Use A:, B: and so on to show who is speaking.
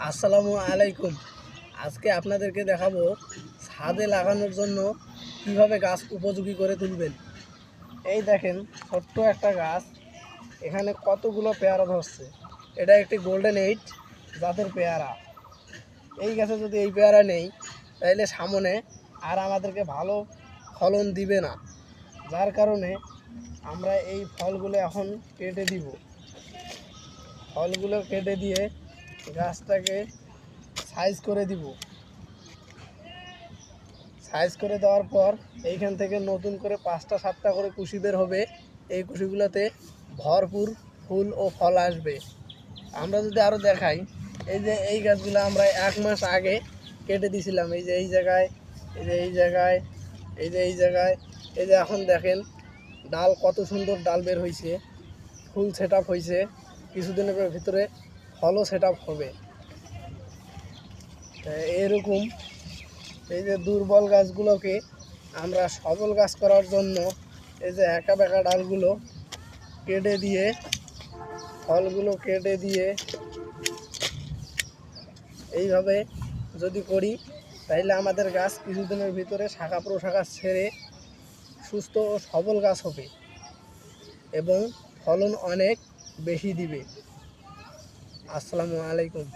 A: আসসালামু আলাইকুম। আজকে আপনাদেরকে দেখাবো ছাদে লাগানোর জন্য কিভাবে গাছ উপযোগী করে তুলবেন। এই দেখেন ছোট্ট একটা গাছ, এখানে কতগুলো পেয়ারা ধরছে। এটা একটি গোল্ডেন এইট জাতের পেয়ারা। এই গাছে যদি এই পেয়ারা নেই তাহলে সামনে আর আমাদেরকে ভালো ফলন দিবে না, যার কারণে আমরা এই ফলগুলো এখন কেটে দিব। ফলগুলো কেটে দিয়ে গাছটাকে সাইজ করে দিব। সাইজ করে দেওয়ার পর এইখান থেকে নতুন করে 5টা 7টা করে কুশি বের হবে। এই কুশিগুলোতে ভরপুর ফুল ও ফল আসবে। আমরা যদি আরও দেখাই, এই যে এই গাছগুলো আমরা 1 মাস আগে কেটে দিয়েছিলাম। এই যে এই জায়গায়, এই যে এই জায়গায়, এই যে এই জায়গায়, এই যে এখন দেখেন ডাল কত সুন্দর ডাল বের হয়েছে, ফুল সেট আপ হয়েছে। কিছুদিনের ভিতরে ফলও সেট আপ হবে। এরকম এই যে দুর্বল গাছগুলোকে আমরা সবল গাছ করার জন্য এই যে একা বেঁকা ডালগুলো কেটে দিয়ে, ফলগুলো কেটে দিয়ে এইভাবে যদি করি তাহলে আমাদের গাছ কিছুদিনের ভিতরে শাখা প্রশাখা ছেড়ে সুস্থ ও সবল গাছ হবে এবং ফলন অনেক বেশি দিবে। আসসালামু আলাইকুম।